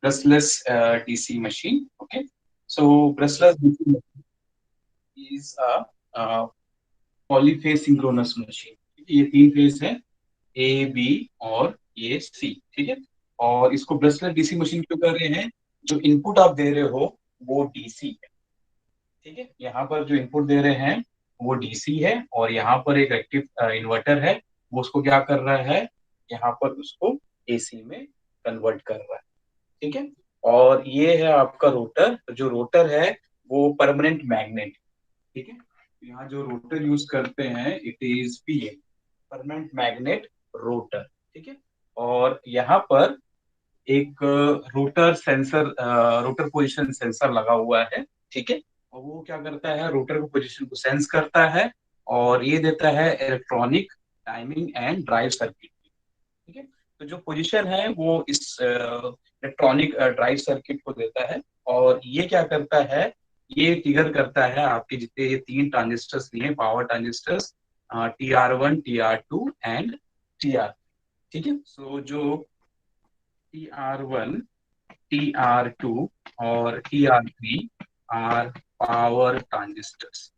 brushless DC machine. Okay, so brushless DC machine is a polyphase synchronous machine. ये तीन phase है, A B और ये सी, ठीक है। और इसको ब्रशलेस डीसी मशीन क्यों कर रहे हैं? जो इनपुट आप दे रहे हो वो डीसी है, ठीक है। यहाँ पर जो इनपुट दे रहे हैं वो डीसी है, और यहाँ पर एक एक्टिव इन्वर्टर है, वो उसको क्या कर रहा है, यहाँ पर उसको एसी में कन्वर्ट कर रहा है, ठीक है। और ये है आपका रोटर। जो रोटर है वो परमानेंट मैग्नेट, ठीक है। यहाँ जो रोटर यूज करते हैं it is PA, permanent magnet rotor, ठीक है। और यहाँ पर एक rotor sensor, rotor position sensor लगा हुआ है, ठीक है। और वो क्या करता है, रोटर को पोजीशन को सेंस करता है और ये देता है electronic timing and drive circuit, ठीक है। तो जो पोजीशन है वो इस इलेक्ट्रॉनिक ड्राइव सर्किट को देता है, और ये क्या करता है, ये ट्रिगर करता है आपके जितने ये तीन ट्रांजिस्टर्स लिए power transistors, TR1, TR2 and TR, ठीक है। सो जो TR1, TR2 और TR3 आर पावर ट्रांजिस्टर्स,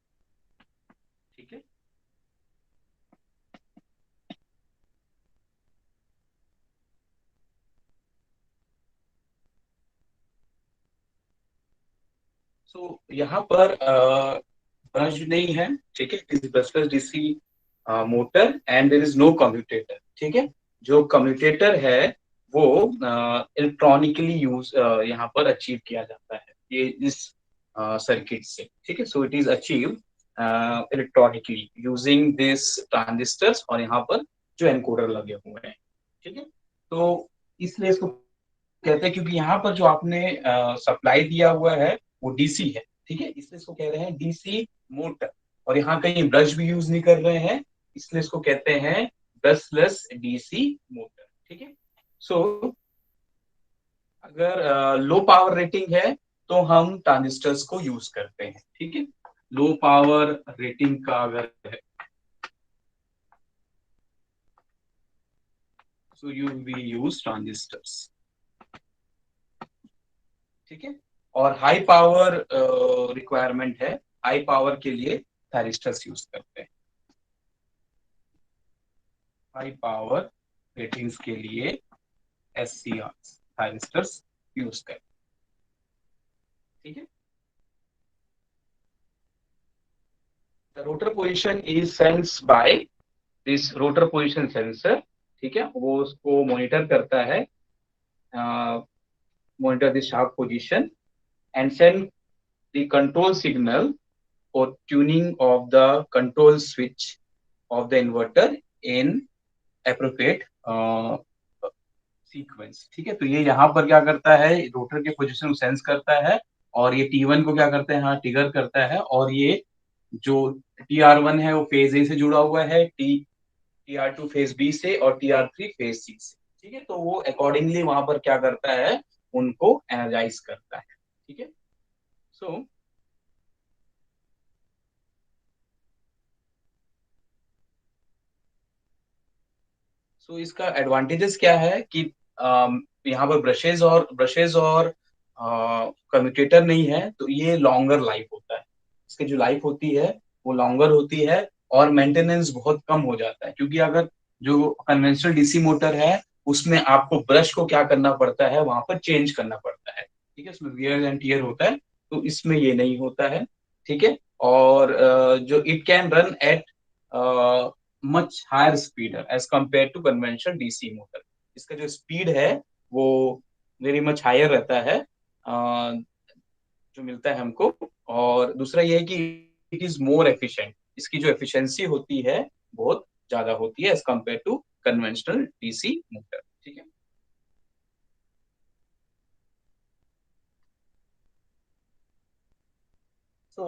ठीक है। सो यहाँ पर ब्रश नहीं है, ठीक है। इस brushless DC motor and there is no commutator, ठीक है। जो कम्यूटेटर है वो इलेक्ट्रॉनिकली यूज यहाँ पर अचीव किया जाता है, ये इस सर्किट से, ठीक है। So it is achieve electronically using this transistors, और यहाँ पर जो एनकोडर लगे हुए हैं, ठीक है। तो इसलिए इसको कहते हैं, क्योंकि यहाँ पर जो आपने सप्लाई दिया हुआ है वो डीसी है, ठीक है। इसलिए इसको कह रहे हैं डीसी मोटर। और यहाँ कहीं ब्रश भी यूज नहीं कर रहे हैं, इसलिए इसको कहते हैं ब्रशलेस डीसी मोटर, ठीक है। सो अगर लो पावर रेटिंग है तो हम ट्रांजिस्टर्स को यूज करते हैं, ठीक है। लो पावर रेटिंग का अगर है, so you we use transistors, ठीक है। और हाई पावर रिक्वायरमेंट है, हाई पावर के लिए थायरिस्टर्स यूज करते हैं, हाई पावर रेटिंग्स के लिए SCR थायरिस्टर्स यूज करते हैं, ठीक है। The rotor position is sense by this rotor position sensor, ठीक है। वो उसको मॉनिटर करता है, monitor the sharp position and send the control signal for tuning of the control switch of the inverter in appropriate sequence, ठीक है। तो ये यहाँ पर क्या करता है, रोटर के पोजीशन को सेंस करता है, और ये T1 को क्या करता है, हाँ ट्रिगर करता है। और ये जो TR1 है वो फेज ए से जुड़ा हुआ है, TR2 फेज बी से, और TR3 फेज सी से, ठीक है। तो वो अकॉर्डिंगली वहां पर क्या करता है, उनको एनर्जाइज करता है, ठीक है। सो सो इसका एडवांटेजेस क्या है कि यहाँ पर ब्रशेज और कम्यूटेटर नहीं है, तो ये लॉन्गर लाइफ होता है, इसकी जो लाइफ होती है वो लॉन्गर होती है, और मेंटेनेंस बहुत कम हो जाता है। क्योंकि अगर जो कन्वेंशनल डीसी मोटर है उसमें आपको ब्रश को क्या करना पड़ता है, वहां पर चेंज करना पड़ता है, ठीक है। उसमें वियर एंड टियर होता है, तो इसमें ये नहीं होता है, ठीक है। और जो it can run at much higher speed as compare to conventional DC motor. इसका जो स्पीड है वो वेरी मच हायर रहता है, जो मिलता है हमको। और दूसरा ये है कि इट इज मोर एफिशिएंट, इसकी जो एफिशिएंसी होती है बहुत ज्यादा होती है as compare to conventional DC motor, ठीक है। So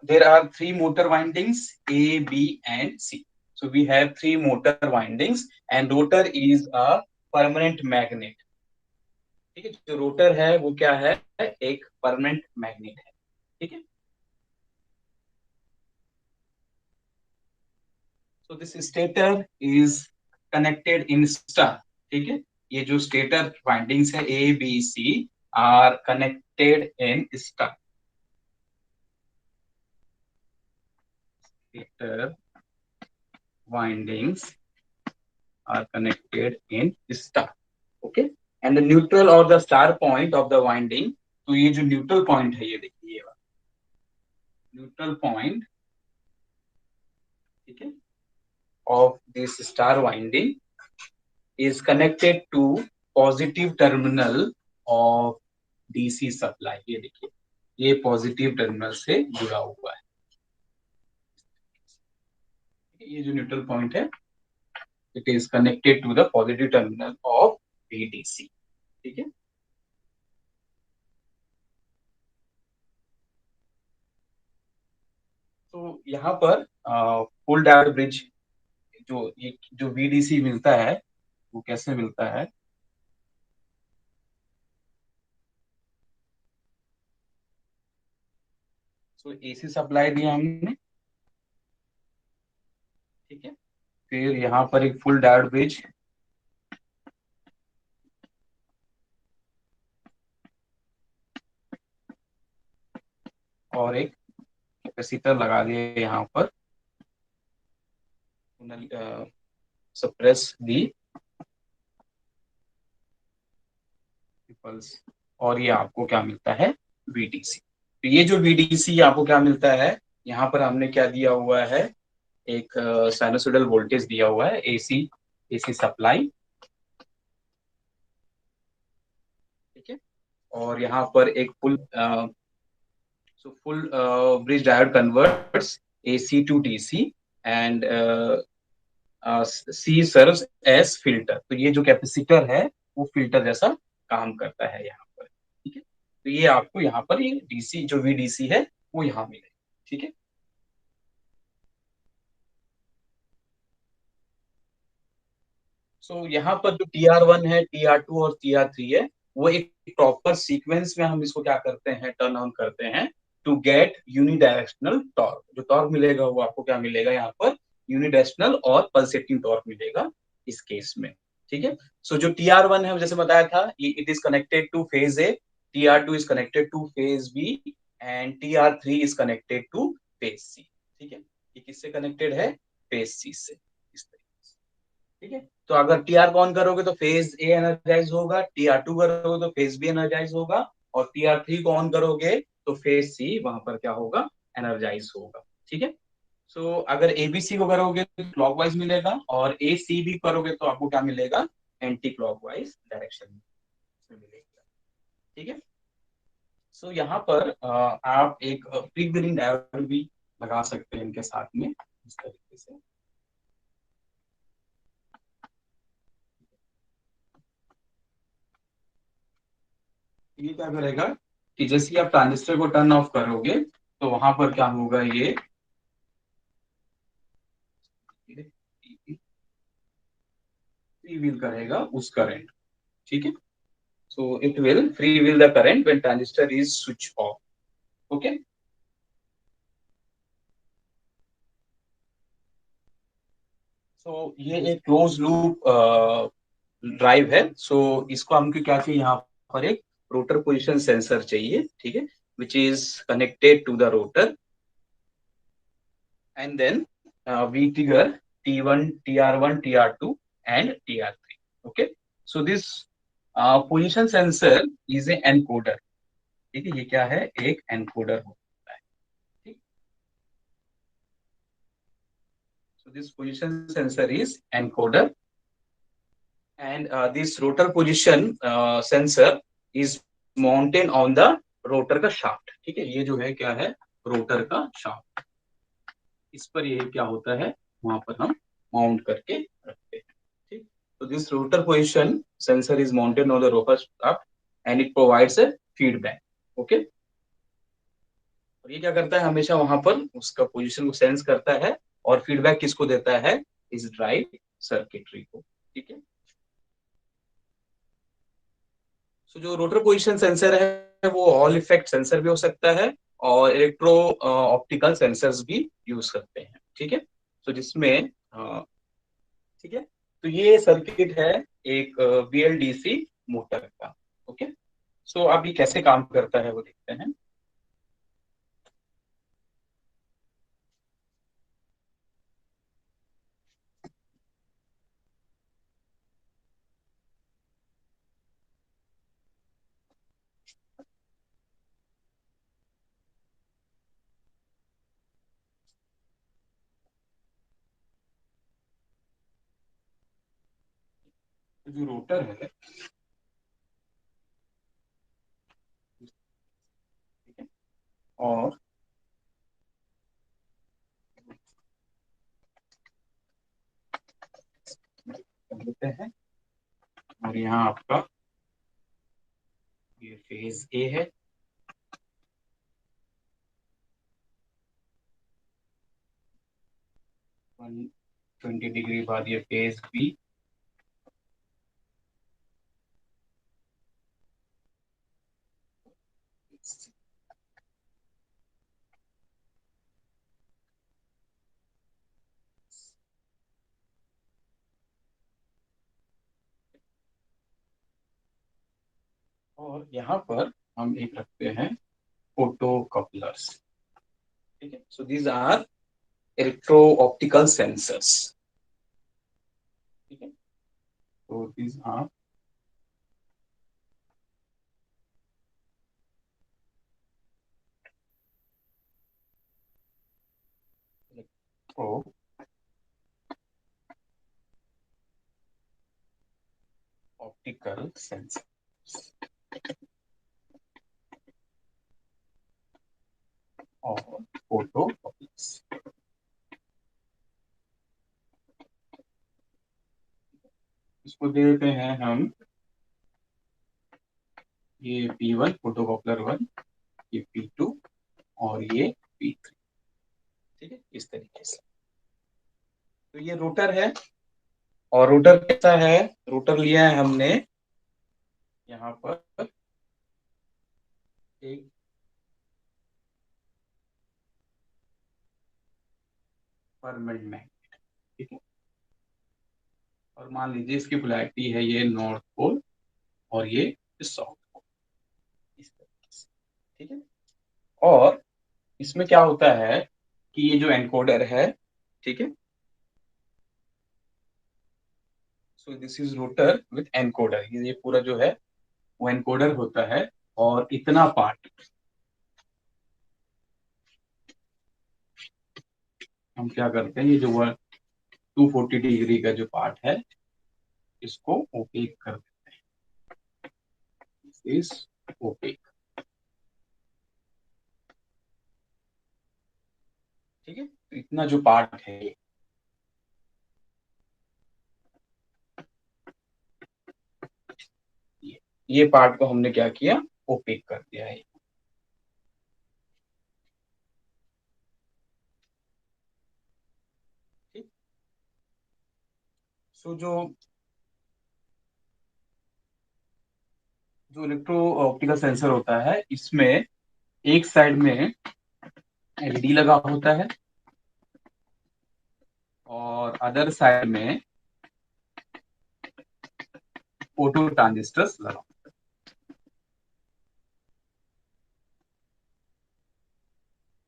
there are three motor windings A, B, and C. So we have three motor windings, and rotor is a permanent magnet. ठीक है, जो रोटर है वो क्या है, एक परमानेंट मैग्नेट है, ठीक है। So this stator is connected in star, ठीक है। ये जो स्टेटर वाइंडिंग्स है A B C are connected in star. Stator windings are connected in star. Okay, and the neutral or the star point of the winding, तो ये जो neutral point है ये देखिए ये न्यूट्रल पॉइंट, ठीक है, of this star winding is connected to positive terminal of DC supply। ये देखिए ये पॉजिटिव टर्मिनल से जुड़ा हुआ है। ये जो न्यूट्रल पॉइंट है it is connected to the positive terminal of VDC। ठीक है, तो यहाँ पर फुल डायोड ब्रिज जो ये जो VDC मिलता है वो कैसे मिलता है। तो AC सप्लाई दिया हमने, ठीक है, फिर यहाँ पर एक फुल डायोड ब्रिज और एक कैपेसिटर लगा दिए यहाँ पर, सप्रेस दी पल्स, और ये आपको क्या मिलता है VDC। तो ये जो VDC आपको क्या मिलता है, यहाँ पर हमने क्या दिया हुआ है, एक साइनसोइडल वोल्टेज दिया हुआ है AC सप्लाई, ठीक है, और यहाँ पर एक full bridge diode converts AC to DC and C serves as filter. तो ये जो कैपेसिटर है वो फिल्टर जैसा काम करता है यहाँ पर, ठीक है। तो ये आपको यहाँ पर ये DC जो VDC है वो यहाँ मिलेगा, ठीक है। सो यहाँ पर जो TR1 है, TR2 और TR3 है, वो एक प्रॉपर सीक्वेंस में हम इसको क्या करते हैं, टर्न ऑन करते हैं टू गेट यूनिडायरेक्शनल टॉर्क। जो टॉर्क मिलेगा वो आपको क्या मिलेगा यहाँ पर, यूनिडायरेक्शनल और पल्सेटिंग टॉर्क मिलेगा इस केस में, ठीक है। सो जो TR1 है जैसे बताया था, it is connected to phase A, TR2 is connected to phase B and TR3 is connected to phase C, ठीक है। ये किससे कनेक्टेड है, फेज सी से, इस तरीके से, ठीक है। तो अगर TR को ऑन करोगे तो फेज ए एनर्जाइज होगा, TR2 करोगे तो फेज बी एनर्जाइज होगा, और TR3 को ऑन करोगे तो फेज सी वहां पर क्या होगा, एनर्जाइज होगा, ठीक है। सो अगर ABC को करोगे तो क्लॉकवाइज मिलेगा, और ACB करोगे तो आपको क्या मिलेगा, एंटी क्लॉकवाइज डायरेक्शन में मिलेगा, ठीक है। सो यहाँ पर आप एक प्री व्हीलिंग डायोड भी लगा सकते हैं इनके साथ में, इस तरीके से। ये क्या करेगा कि जैसे ही आप ट्रांजिस्टर को टर्न ऑफ करोगे तो वहां पर क्या होगा, ये फ्री व्हील करेगा उस करंट, ठीक है। So it will free wheel the current when transistor is switch off, okay. So ये एक क्लोज लूप ड्राइव है। सो इसको हमको क्या चाहिए, यहाँ पर एक रोटर पोजिशन सेंसर चाहिए, ठीक है, which is connected to the rotor, and then we trigger T1, TR1, TR2, and TR3. Okay, so this position sensor is a encoder. ठीक है, ये क्या है, एक एनकोडर होता है, ठीक। So this position sensor is encoder, and this rotor position sensor is mounted on the rotor का shaft, ठीक है। ये जो है क्या है, रोटर का shaft, इस पर ये क्या होता है, वहां पर हम माउंट करके रखते हैं, ठीक। तो this rotor position sensor is mounted on the rotor shaft and it provides a feedback, okay. और ये क्या करता है, हमेशा वहां पर उसका पोजीशन को सेंस करता है और फीडबैक किसको देता है, इस ड्राइव सर्किटरी को, ठीक है। सो जो रोटर पोजीशन सेंसर है वो ऑल इफेक्ट सेंसर भी हो सकता है और इलेक्ट्रो ऑप्टिकल सेंसर्स भी यूज करते हैं, ठीक है। सो जिसमें ठीक है, तो ये सर्किट है एक बीएलडीसी मोटर का। ओके, सो अब ये कैसे काम करता है वो देखते हैं। तो जो रोटर है, ठीक है, और कर लेते हैं, और यहाँ आपका ये फेज ए है, 120 डिग्री बाद ये फेज बी, 'और यहाँ पर हम एक रखते हैं फोटो कपलर्स। ठीक है, so these are electro optical sensors. ठीक है, तो these are electro optical sensor और फोटो कपलर्स। इसको दे देते हैं हम ये P1 फोटो कपलर 1, ये P2 और ये P3। ठीक है, इस तरीके से। तो ये रोटर है, और रोटर कैसा है, रोटर लिया है हमने यहाँ पर एक परमानेंट मैग्नेट। ठीक है, और मान लीजिए इसकी पोलैरिटी है ये नॉर्थ पोल और ये साउथ पोल, इस तरीके से। ठीक है, और इसमें क्या होता है कि ये जो एनकोडर है, ठीक है, सो this is rotor with encoder, ये पूरा जो है वो एनकोडर होता है, और इतना पार्ट हम क्या करते हैं, ये जो 240 डिग्री का जो पार्ट है इसको ओपेक कर देते हैं, इस ओपेक। ठीक है, तो इतना जो पार्ट है ये पार्ट को हमने क्या किया, ओपेक कर दिया है। ठीक, सो जो जो इलेक्ट्रो ऑप्टिकल सेंसर होता है इसमें एक साइड में एलईडी लगा होता है, और अदर साइड में फोटो ट्रांजिस्टर्स लगा।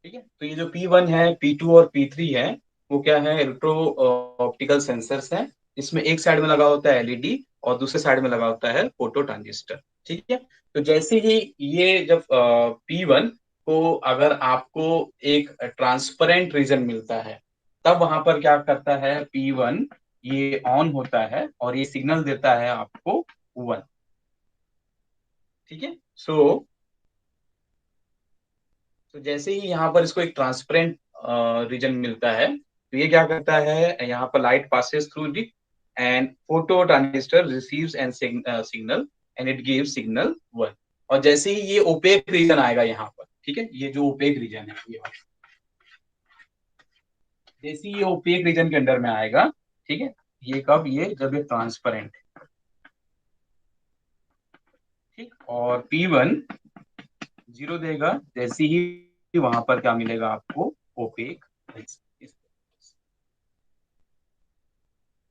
ठीक है, तो ये जो P1 है, P2 और P3 है, वो क्या है, इलेक्ट्रो ऑप्टिकल सेंसर्स है। इसमें एक साइड में लगा होता है एलईडी और दूसरे साइड में लगा होता है फोटो ट्रांजिस्टर। ठीक है, तो जैसे ही ये जब P1 को अगर आपको एक ट्रांसपेरेंट रीजन मिलता है, तब वहां पर क्या करता है, P1 ये ऑन होता है और ये सिग्नल देता है आपको 1। ठीक है, सो तो जैसे ही यहाँ पर इसको एक ट्रांसपेरेंट रीजन मिलता है, तो ये क्या करता है, यहाँ पर light passes through it and photo transistor receives and signal and it gives signal 1। और जैसे ही ये ओपेक रीजन आएगा यहाँ पर, ठीक है, ये जो ओपेक रीजन है ये वाला, जैसे ही ये ओपेक रीजन के अंदर में आएगा, ठीक है, ये कब, ये जब ये ट्रांसपेरेंट, ठीक, और P1 जीरो देगा जैसे ही वहां पर क्या मिलेगा आपको, ओपेक।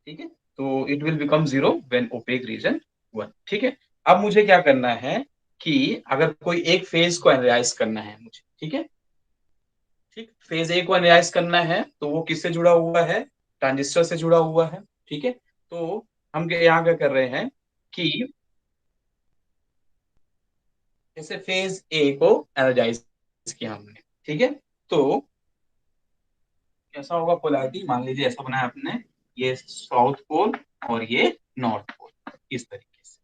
ठीक है, तो it will become zero when opaque region 1। ठीक है। अब मुझे क्या करना है कि अगर कोई एक फेज को एनालाइज करना है मुझे, ठीक है, ठीक, फेज ए को एनालाइज करना है तो वो किससे जुड़ा हुआ है, ट्रांजिस्टर से जुड़ा हुआ है। ठीक है। तो हम यहाँ क्या कर रहे हैं कि जैसे फेज ए को एनालाइज किया हमने, ठीक है, तो कैसा होगा पोलैरिटी, मान लीजिए ऐसा बनाया आपने, ये साउथ पोल और ये नॉर्थ पोल, इस तरीके से।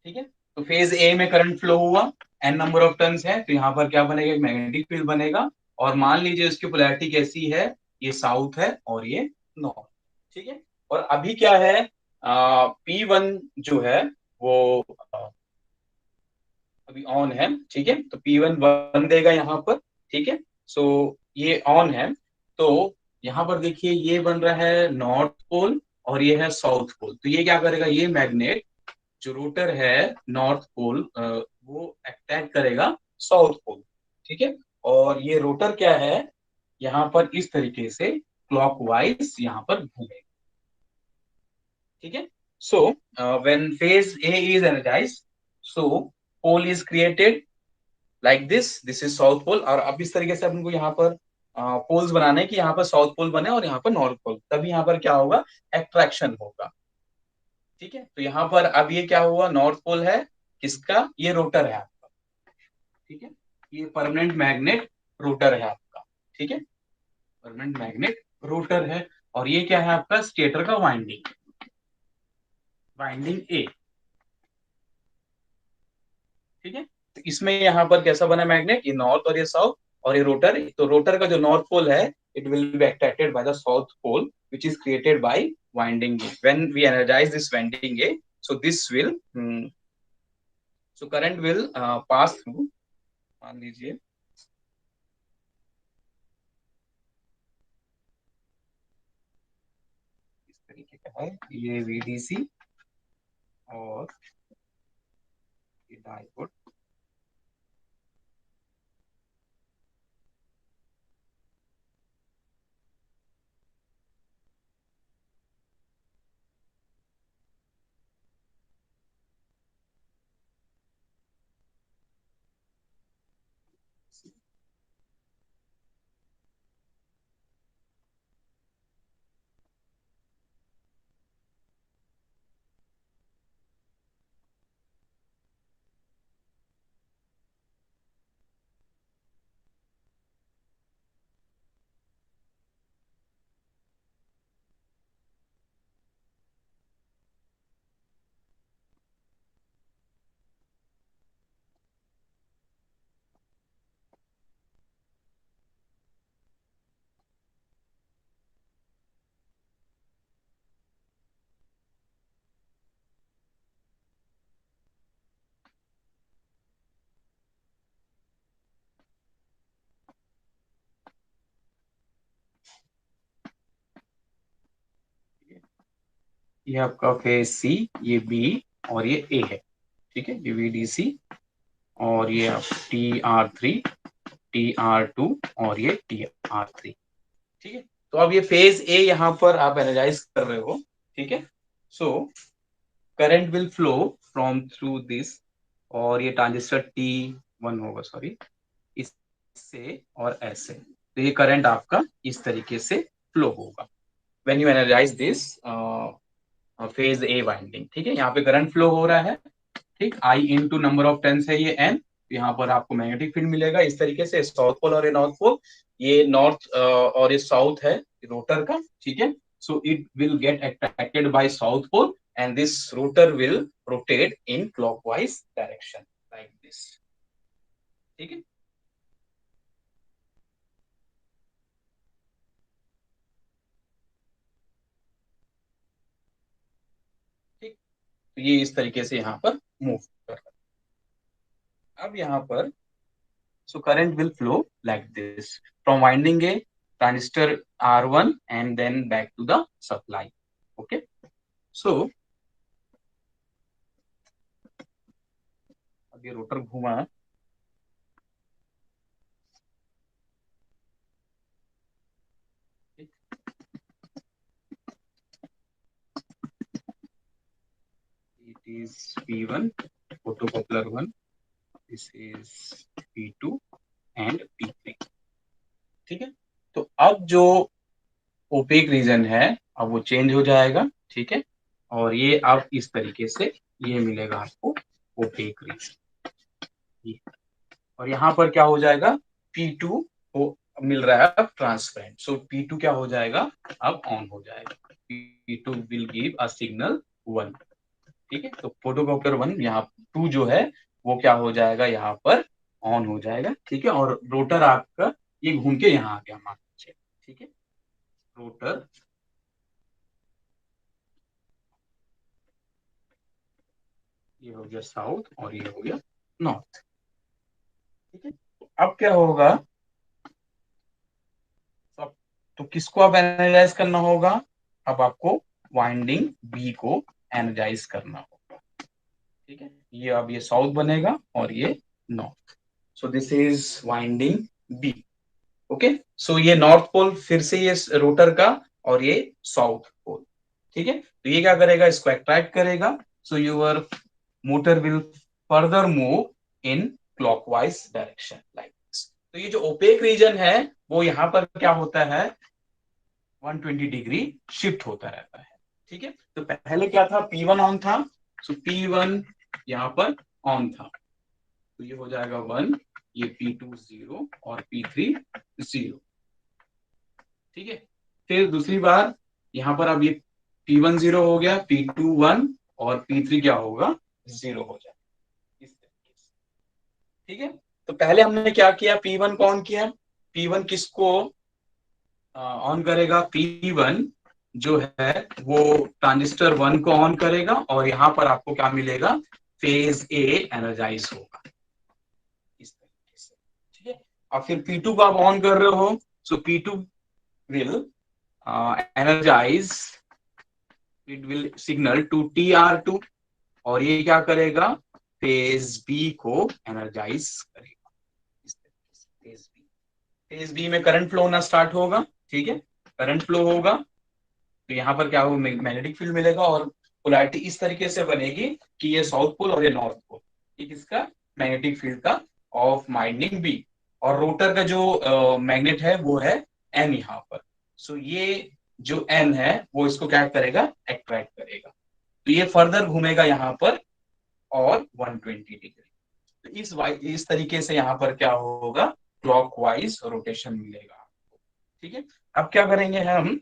ठीक है। तो फेज ए में करंट फ्लो हुआ, एन नंबर ऑफ टर्न्स है, तो यहाँ पर क्या बनेगा, एक मैग्नेटिक फील्ड बनेगा। और मान लीजिए उसकी पोलैरिटी कैसी है, ये साउथ है और ये नॉर्थ। ठीक है। और अभी क्या है, P1 जो है वो अभी ऑन है। ठीक है। तो P1 वन देगा यहाँ पर। ठीक है। सो ये ऑन है। तो यहाँ पर देखिए ये बन रहा है नॉर्थ पोल और ये है साउथ पोल। तो ये क्या करेगा, ये मैग्नेट जो रोटर है नॉर्थ पोल वो अटैक करेगा साउथ पोल। ठीक है। और ये रोटर क्या है, यहाँ पर इस तरीके से क्लॉकवाइज यहाँ पर घूमेगा। ठीक है। So when phase A is energized, so pole is created like this is south pole. और अब इस तरीके से अपन को यहाँ पर पोल्स बनाने हैं कि यहाँ पर साउथ पोल बने और यहाँ पर नॉर्थ पोल, तभी यहाँ पर क्या होगा, एट्रैक्शन होगा। ठीक है। तो यहाँ पर अब ये क्या हुआ, नॉर्थ पोल है किसका, ये रोटर है आपका। ठीक है। ये परमानेंट मैग्नेट रोटर है आपका। ठीक है। परमानेंट मैग्नेट रोटर है। और ये क्या है आपका, स्टेटर का वाइंडिंग, वाइंडिंग ए। ठीक है। तो इसमें यहाँ पर कैसा बना मैग्नेट, ये नॉर्थ और ये साउथ, और ये रोटर। तो रोटर का जो नॉर्थ पोल है, it will be attracted by the south pole which is created by winding A. When we energize this winding A, so this will so current will pass through, मान लीजिए इस तरीके का है, ये VDC और ये डायोड। ये आपका फेज सी, ये बी और ये ए है। ठीक है। ये VDC और ये आप TR3, TR2 और ये TR3। ठीक है। तो अब ये फेज ए यहाँ पर आप एनालाइज कर रहे हो। ठीक है। So current will flow from through this, और ये ट्रांजिस्टर T1 होगा, सॉरी, इससे और ऐसे। तो ये करंट आपका इस तरीके से फ्लो होगा when you analyse this phase A winding. ठीक है। यहाँ पे करंट फ्लो हो रहा है। ठीक, I into number of turns है ये N। यहाँ पर आपको मैग्नेटिक फील्ड मिलेगा इस तरीके से, साउथ पोल और ये नॉर्थ पोल। ये नॉर्थ और ये साउथ है रोटर का। ठीक है। So it will get attracted by south pole and this rotor will rotate in clockwise direction like this. ठीक है। ठीक। तो ये इस तरीके से यहाँ पर मूव कर रहा है। अब यहाँ पर so current will flow like this from winding a transistor R1 and then back to the supply. Okay. So अब ये रोटर घूमा, P1 photocoupler 1, this is P2 and P3. ठीक है, तो अब जो ओपेक रीजन है अब वो चेंज हो जाएगा, ठीक है, और ये अब इस तरीके से ये मिलेगा आपको ओपेक रीजन, और यहाँ पर क्या हो जाएगा P2 को मिल रहा है अब ट्रांसपेरेंट, सो P2 क्या हो जाएगा अब ऑन हो जाएगा, P2 will give a signal 1, ठीक है, तो फोटोकॉप्टर 1 यहाँ 2 जो है वो क्या हो जाएगा यहाँ पर ऑन हो जाएगा, ठीक है, और रोटर आपका ये घूम के यहाँ आ गया मान लीजिए, ठीक है, रोटर ये हो गया साउथ और ये हो गया नॉर्थ, ठीक है, तो अब क्या होगा, तो किसको अब एनालाइज करना होगा, अब आपको वाइंडिंग बी को एनालाइज करना होगा, ठीक है, ये अब ये साउथ बनेगा और ये north, so this is winding B, okay, so ये नॉर्थ पोल फिर से ये रोटर का और ये साउथ पोल, ठीक है, तो ये क्या करेगा इसको अट्रैक्ट करेगा, so your motor will further move in clockwise direction like this, तो ये जो ओपेक रीजन है वो यहाँ पर क्या होता है 120 डिग्री शिफ्ट होता रहता है, ठीक है, तो पहले क्या था P1 ऑन था, सो P1 यहाँ पर ऑन था, तो ये हो जाएगा 1, ये P2 0 और P3 0, ठीक है, फिर दूसरी बार यहाँ पर अब ये P1 0 हो गया, P2 1 और P3 क्या होगा 0 हो जाएगा इस तरीके से, ठीक है, तो पहले हमने क्या किया P1 को ऑन किया, P1 किसको ऑन करेगा, P1 जो है वो ट्रांजिस्टर 1 को ऑन करेगा और यहाँ पर आपको क्या मिलेगा फेज ए एनर्जाइज होगा इस तरीके से, ठीक है, और फिर P2 को आप ऑन कर रहे हो, so P2 will energize, it will signal to TR2 और ये क्या करेगा फेज बी को एनर्जाइज करेगा इस तरीके से, फेज बी में करंट फ्लो होना स्टार्ट होगा, ठीक है, करंट फ्लो होगा, तो यहाँ पर क्या होगा मैग्नेटिक फील्ड मिलेगा और पोलैरिटी इस तरीके से बनेगी कि ये साउथ पोल और ये नॉर्थ पोल, ये किसका मैग्नेटिक फील्ड का ऑफ वाइंडिंग बी, और रोटर का जो मैग्नेट है वो है एन यहाँ पर, सो ये जो एन है वो इसको क्या करेगा अट्रैक्ट करेगा, तो ये फर्दर घूमेगा यहाँ पर और 120 डिग्री, तो इस तरीके से यहाँ पर क्या होगा क्लॉकवाइज रोटेशन मिलेगा आपको, ठीक है, अब क्या करेंगे हम,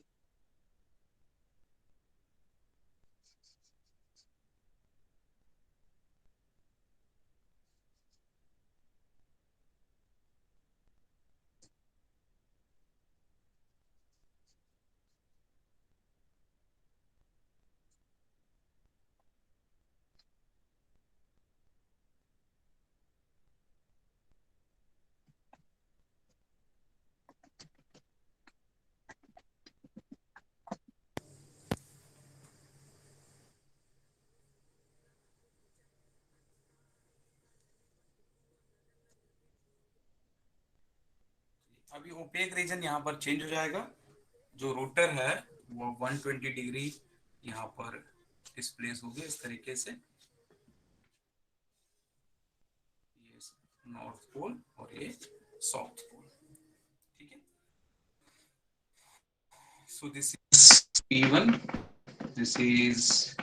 अभी ओपेक रीजन यहाँ पर चेंज हो जाएगा, जो रोटर है वो 120 डिग्री यहाँ पर डिस्प्लेस हो गया इस तरीके से, ये नॉर्थ पोल और ये साउथ पोल, ठीक है, सो this is P1, this is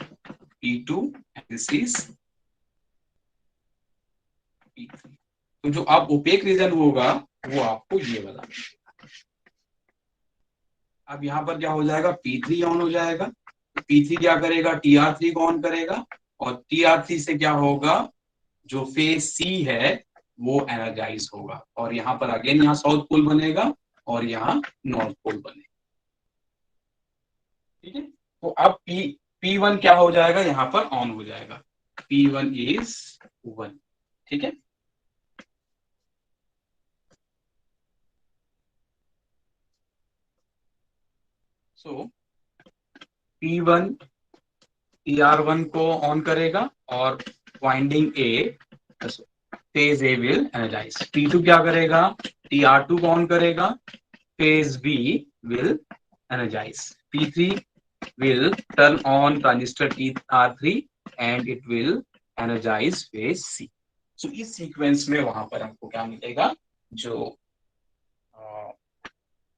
P2 and this is P3, तो जो आप ओपेक रीजन होगा वो आपको ये वाला, अब यहाँ पर क्या हो जाएगा P3 ऑन हो जाएगा, P3 क्या करेगा TR3 को ऑन करेगा और TR3 से क्या होगा जो फेज सी है वो एनर्जाइज होगा और यहाँ पर अगेन यहाँ साउथ पोल बनेगा और यहाँ नॉर्थ पोल बनेगा, ठीक है, तो अब P1 क्या हो जाएगा यहाँ पर ऑन हो जाएगा, P1 इज 1, ठीक है, सो P1 TR1 को ऑन करेगा और winding A phase A will energize, P2 क्या करेगा TR2 को ऑन करेगा, phase B will energize, P3 will turn on transistor TR3 and it will energise phase C. So इस सीक्वेंस में वहां पर आपको क्या मिलेगा, जो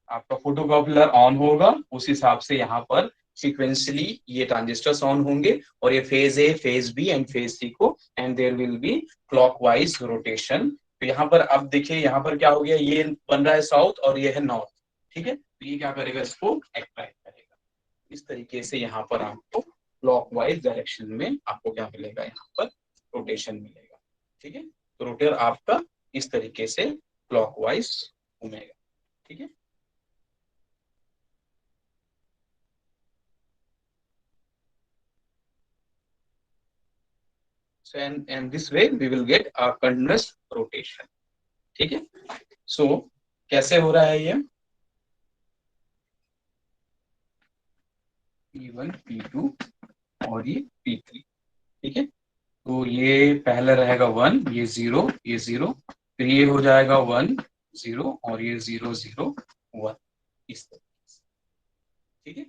आपका फोटोकॉपलर ऑन होगा उस हिसाब से यहाँ पर सिक्वेंशली ये ट्रांजिस्टर्स ऑन होंगे, और ये phase A, phase B and phase C को, and there will be clockwise rotation. तो यहाँ पर अब देखिए, यहाँ पर क्या हो गया, ये बन रहा है साउथ और ये है नॉर्थ, ठीक है। तो ये क्या करेगा, इसको अट्रैक्ट करेगा। इस तरीके से यहाँ पर आपको क्लॉकवाइज डायरेक्शन में आपको क्या मिलेगा, यहाँ पर रोटेशन मिलेगा, ठीक है। तो रोटर आपका इस तरीके से क्लॉकवाइज घूमेगा, ठीक है। So and this way we will get a continuous rotation, ठीक है। सो कैसे हो रहा है ये, P1 P2 और ये P3, ठीक है। तो ये पहले रहेगा 1, ये 0, ये 0, फिर ये हो जाएगा 1 0 और ये 0 0 1, इस तरीके से, ठीक है।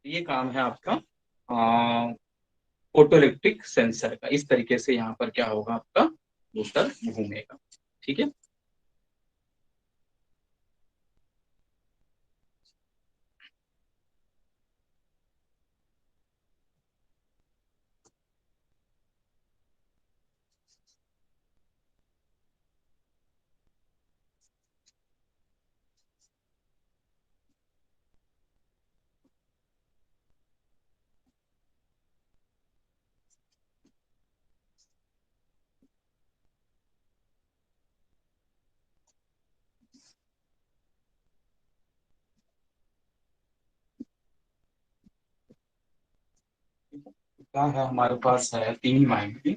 ये काम है आपका फोटो इलेक्ट्रिक सेंसर का। इस तरीके से यहाँ पर क्या होगा, आपका रोटर घूमेगा, ठीक है। क्या है, हमारे पास है 3 वाइंडिंग,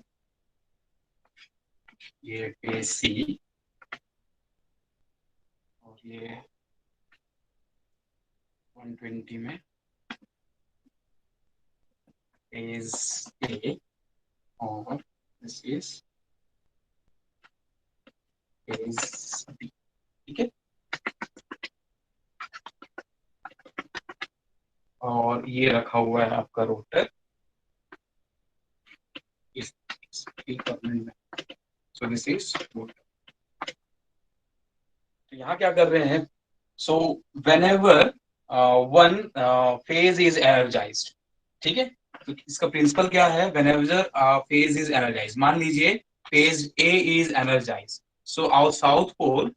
ये फेज सी और ये 120 में फेज ए, और दिस इज फेज बी, ठीक है। और ये रखा हुआ है आपका रोटर इस इक्विपमेंट में। सो दिस इज रोटर। तो यहाँ क्या कर रहे हैं, सो whenever one phase is energised, ठीक है। तो इसका प्रिंसिपल क्या है, whenever फेज इज एनर्जाइज्ड, मान लीजिए phase A is energized, so our south pole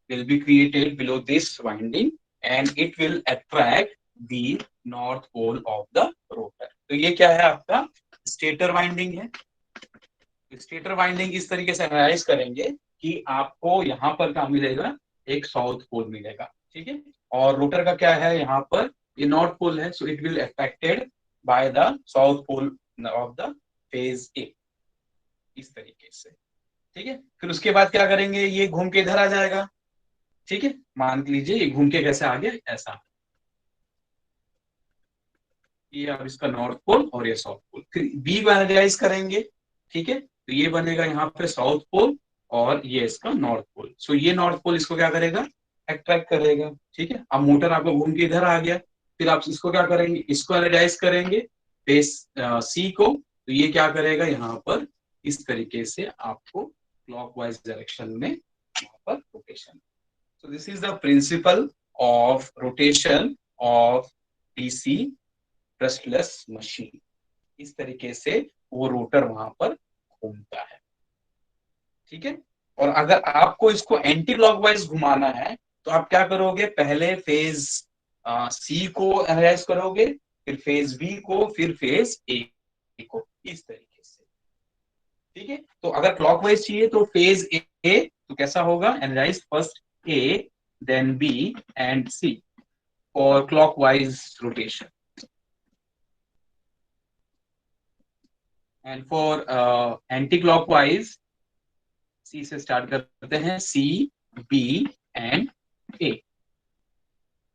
will be created below this winding and it will attract the north pole of the rotor। तो ये क्या है, आपका स्टेटर वाइंडिंग है। स्टेटर वाइंडिंग इस तरीके से एनालाइज करेंगे कि आपको यहाँ पर क्या मिलेगा, एक साउथ पोल मिलेगा, ठीक है। और रोटर का क्या है, यहाँ पर ये नॉर्थ पोल है, so it will affected by the south pole of the phase A, इस तरीके से, ठीक है। फिर उसके बाद क्या करेंगे, ये घूम के इधर आ जाएगा, ठीक है। मान लीजिए ये घूम के कैसे आ गया, ऐसा, ये अब इसका नॉर्थ पोल और ये साउथ पोल, फिर बी को एनालाइज करेंगे, ठीक है। तो ये बनेगा यहाँ पे साउथ पोल और ये इसका नॉर्थ पोल। सो ये नॉर्थ पोल इसको क्या करेगा, अट्रैक्ट करेगा, ठीक है। अब मोटर आपको घूम के इधर आ गया, फिर आप इसको क्या करेंगे, इसको एनालाइज करेंगे फेस सी को, तो ये क्या करेगा, यहाँ पर इस तरीके से आपको क्लॉकवाइज डायरेक्शन में यहाँ पर rotation. So this is the principle of rotation of DC brushless machine. इस तरीके से वो रोटर वहां पर घूमता है, ठीक है। और अगर आपको इसको एंटी क्लॉकवाइज घुमाना है, तो आप क्या करोगे, पहले फेज सी को एनालाइज करोगे, फिर फेज बी को, फिर फेज ए को, इस तरीके से, ठीक है। तो अगर क्लॉकवाइज चाहिए तो फेज ए तो कैसा होगा, analyse first A then B and C for clockwise rotation. And for anticlockwise, C से स्टार्ट करते हैं, सी बी एंड ए,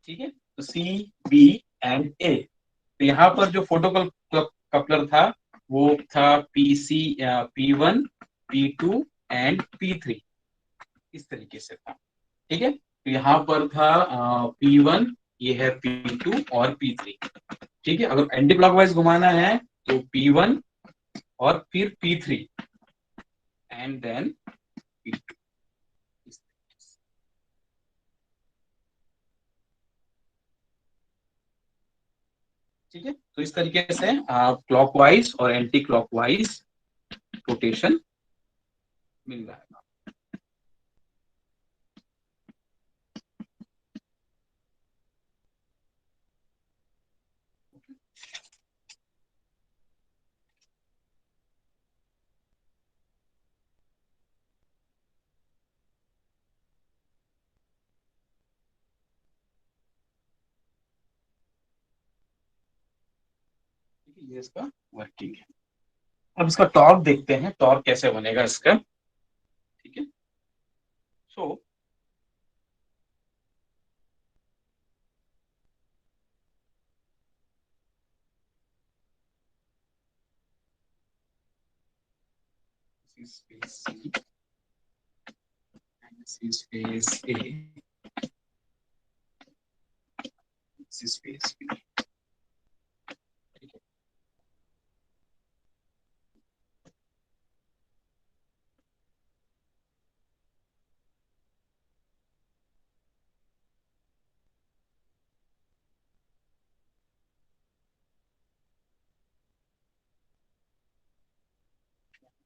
ठीक है। तो सी बी एंड ए, तो यहाँ पर जो फोटो कपलर था वो था P1 P2 एंड P3, इस तरीके से था, ठीक है। तो यहाँ पर था P1, ये है P2 और P3, ठीक है। अगर एंटी क्लॉकवाइज घुमाना है तो P1 और फिर P3 एंड देन P2। ठीक है, तो इस तरीके से आप क्लॉकवाइज और एंटी क्लॉकवाइज रोटेशन मिल जाएगा। ठीक है, ये इसका वर्किंग है। अब इसका टॉर्क देखते हैं, टॉर्क कैसे बनेगा इसका। ठीक है, सो this is phase C and this is phase A, this is phase B। ठीक है,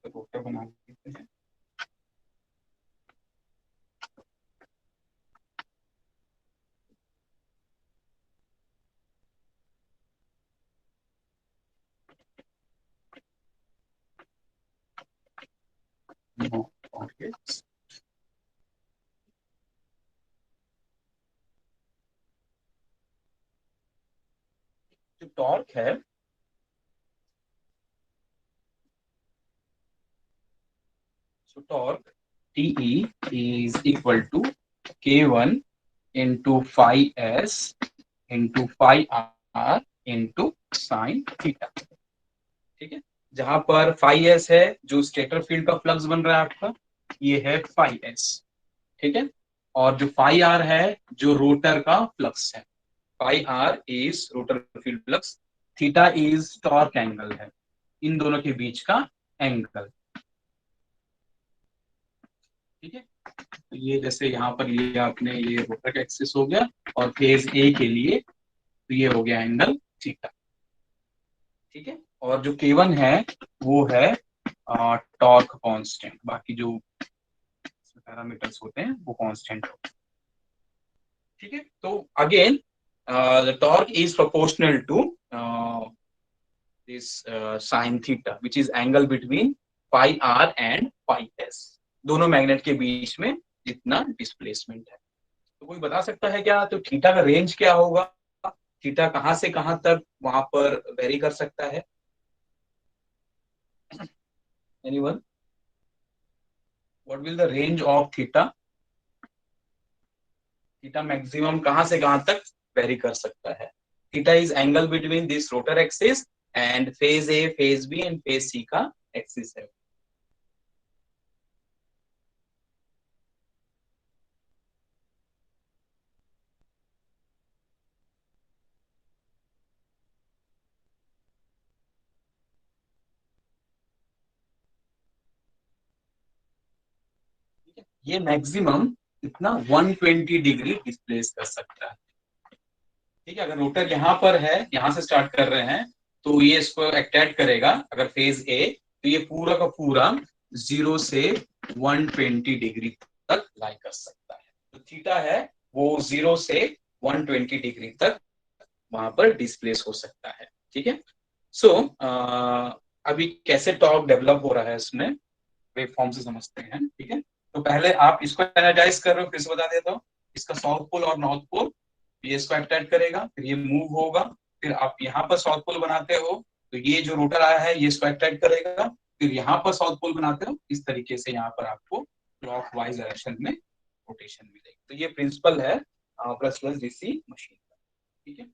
तो रोटर बना देते हैं। और ये जो टॉर्क है, so torque TE is equal to K1 into phi S into phi R into sin theta. ठीक है, जहां पर phi S है जो स्टेटर फील्ड का फ्लक्स बन रहा है आपका, ये है phi S। ठीक है, और जो phi R है जो रोटर का फ्लक्स है, phi R is rotor field flux, theta is torque angle है, इन दोनों के बीच का एंगल। ठीक है, तो ये जैसे यहाँ पर ये आपने ये रोटर का एक्सिस हो गया, और फेज ए के लिए तो ये हो गया एंगल थीटा। ठीक है, और जो K1 है वो है टॉर्क कांस्टेंट, बाकी जो पैरामीटर्स होते हैं वो कांस्टेंट होते हैं। ठीक है, तो again the torque is proportional to this sine theta which is angle between pi R and pi S, दोनों मैग्नेट के बीच में जितना डिस्प्लेसमेंट है। तो कोई बता सकता है क्या, तो थीटा का रेंज क्या होगा, थीटा कहां से कहां तक वहां पर वेरी कर सकता है? Anyone, what will the range of theta? Theta maximum कहां से कहां तक वेरी कर सकता है? Theta is angle between this rotor axis and phase A, phase B and phase C का एक्सिस है। ये मैक्सिमम इतना 120 डिग्री डिस्प्लेस कर सकता है। ठीक है, अगर रोटर यहाँ पर है, यहाँ से स्टार्ट कर रहे हैं, तो ये इसको अट्रैक्ट करेगा अगर फेज ए, तो ये पूरा का पूरा 0 से 120 डिग्री तक लाई कर सकता है। तो थीटा है वो 0 से 120 डिग्री तक वहां पर डिस्प्लेस हो सकता है। ठीक है, सो अभी कैसे टॉर्क डेवलप हो रहा है इसमें वेव फॉर्म से समझते हैं। ठीक है, तो पहले आप इसको एनर्जाइज कर रहे हो, फिर से बता देता हूँ। इसका साउथ पोल और नॉर्थ पोल, ये इसको अट्रैक्ट करेगा, फिर ये मूव होगा, फिर आप यहाँ पर साउथ पोल बनाते हो, तो ये जो रोटर आया है ये इसको अट्रैक्ट करेगा, फिर यहाँ पर साउथ पोल बनाते हो, इस तरीके से यहाँ पर आपको क्लॉक वाइज डायरेक्शन में रोटेशन मिलेगी। तो ये प्रिंसिपल है प्लस प्लस डीसी मशीन का। ठीक है,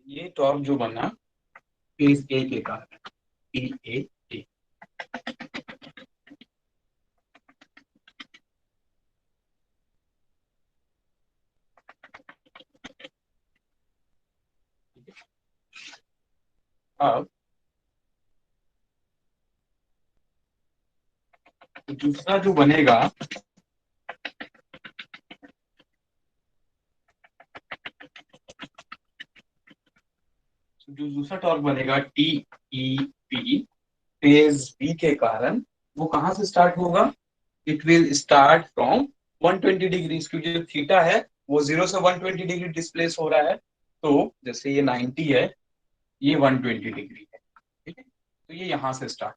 ये टॉर्क जो बना फेज ए के कारण, टी ए ए। अब दूसरा जो बनेगा, जो दूसरा टॉर्क बनेगा T E P phase B के कारण, वो कहां से स्टार्ट होगा? It will start from 120 degree, क्योंकि जो थीटा है वो 0 से 120 डिग्री डिस्प्लेस हो रहा है। तो जैसे ये 90 है, ये 120 डिग्री है, ठीक है। तो ये यहां से स्टार्ट,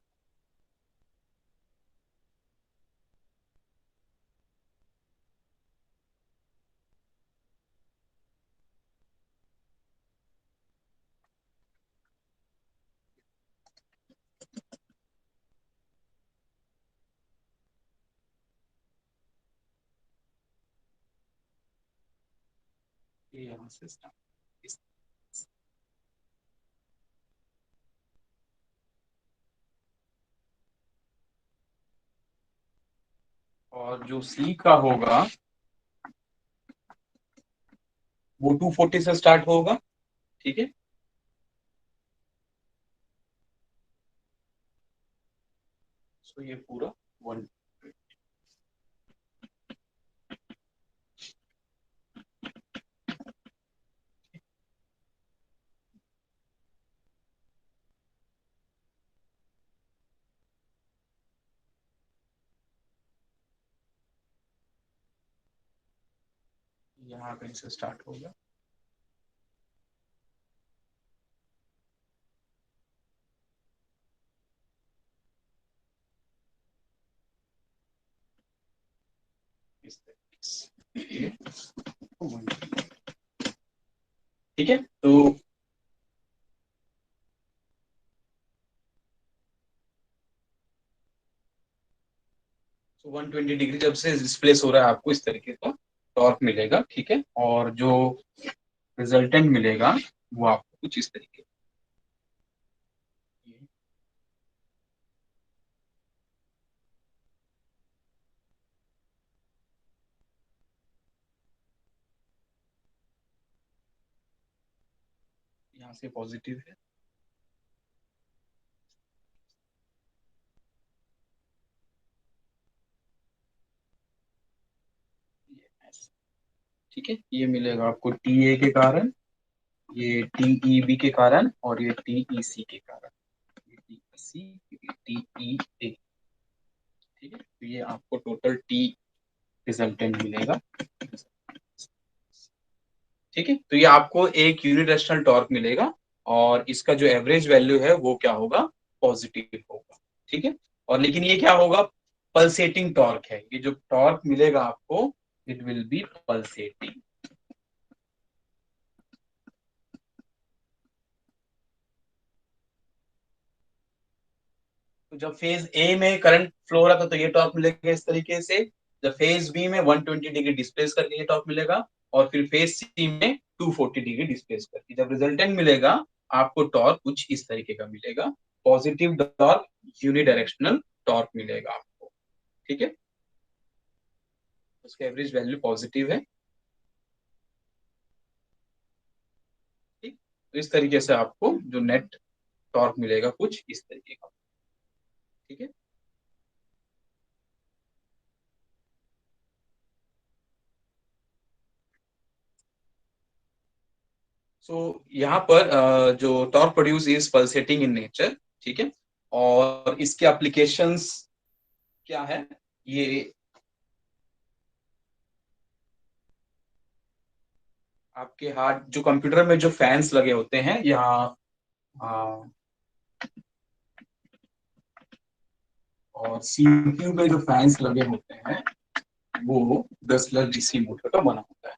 ये यहां से स्टार्ट। और जो सी का होगा वो 240 से स्टार्ट होगा, ठीक है। सो ये पूरा वन, यहाँ कहीं से स्टार्ट होगा। इस तरीके से, ठीक है। तो 120 डिग्री जब से डिस्प्लेस हो रहा है, आपको इस तरीके का टॉर्क मिलेगा, ठीक है। और जो रिजल्टेंट मिलेगा वो आपको कुछ इस तरीके का, यहाँ से पॉजिटिव है, ये ऐसे, ठीक है। ये मिलेगा आपको टी ए के कारण, ये टी ई बी के कारण, और ये टी ई सी के कारण, ये टी ई सी, टी ई ए, ठीक है। तो ये आपको टोटल टी रिजल्टेंट मिलेगा, ठीक है। तो ये आपको एक यूनिडायरेक्शनल टॉर्क मिलेगा, और इसका जो एवरेज वैल्यू है वो क्या होगा? पॉजिटिव होगा, ठीक है। और लेकिन ये क्या होगा? पल्सेटिंग टॉर्क है, ये जो टॉर्क मिलेगा आपको, इट विल बी पल्सेटिंग। तो जब फेज ए में करंट फ्लो हो रहा था तो ये टॉर्क मिलेगा इस तरीके से, जब फेज बी में 120 डिग्री डिस्प्लेस करके ये टॉर्क मिलेगा, और फिर फेज सी में 240 डिग्री डिस्प्लेस करके जब रिजल्टेंट मिलेगा, आपको टॉर्क कुछ इस तरीके का मिलेगा, पॉजिटिव टॉर्क, यूनिडायरेक्शनल टॉर्क मिलेगा आपको, ठीक है। उसका एवरेज वैल्यू पॉजिटिव है, ठीक। तो इस तरीके से आपको जो नेट टॉर्क मिलेगा कुछ इस तरीके का, ठीक है। सो यहाँ पर जो torque produce is pulsating in nature, ठीक है। और इसके एप्लीकेशंस क्या है? ये आपके हार्ड जो कंप्यूटर में जो फैंस लगे होते हैं यहाँ, अ, और सीपीयू पे जो फैंस लगे होते हैं वो ब्रशलेस डीसी मोटर का बना होता है,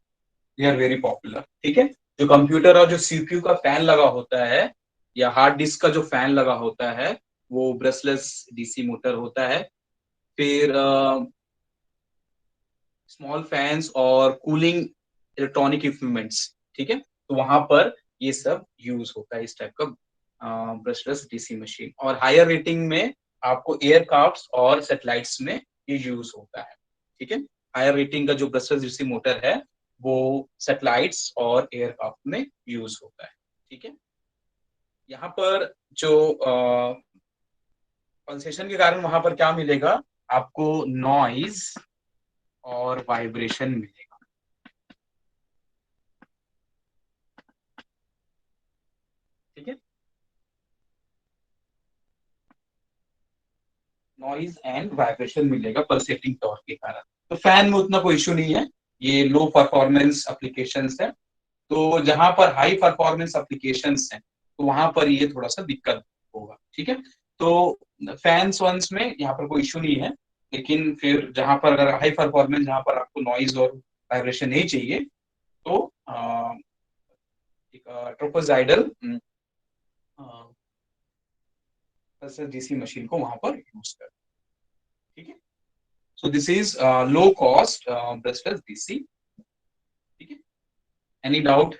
दे आर वेरी पॉपुलर, ठीक है। जो कंप्यूटर और जो सीपीयू का फैन लगा होता है, या हार्ड डिस्क का जो फैन लगा होता है, वो ब्रशलेस डीसी मोटर होता है। फिर स्मॉल फैंस और कूलिंग इलेक्ट्रॉनिक इक्विपमेंट्स, ठीक है। तो वहां पर ये सब यूज होता है इस टाइप का ब्रशलेस डीसी मशीन। और हायर रेटिंग में आपको एयरक्राफ्ट और सैटेलाइट्स में ये यूज होता है। ठीक है, हायर रेटिंग का जो ब्रशलेस डीसी मोटर है वो सैटेलाइट्स और एयरक्राफ्ट में यूज होता है। ठीक है, यहाँ पर जो पल्सेशन के कारण वहां पर क्या मिलेगा, आपको नॉइज और वाइब्रेशन मिलेगा। ठीक है, नॉइज एंड वाइब्रेशन मिलेगा पल्सेटिंग टॉर्क के कारण। तो फैन में उतना कोई इश्यू नहीं है, ये लो परफॉर्मेंस एप्लीकेशंस है। तो जहां पर हाई परफॉर्मेंस एप्लीकेशंस हैं तो वहां पर ये थोड़ा सा दिक्कत होगा। ठीक है, तो फैंस वंस में यहाँ पर कोई इश्यू नहीं है। लेकिन फिर जहां पर अगर हाई परफॉर्मेंस, जहां पर आपको नॉइज और वाइब्रेशन नहीं चाहिए, तो एक ट्रोपोजाइडल डीसी मशीन को वहां पर यूज कर। ठीक है, सो this is low cost brushless DC. ठीक है, एनी डाउट?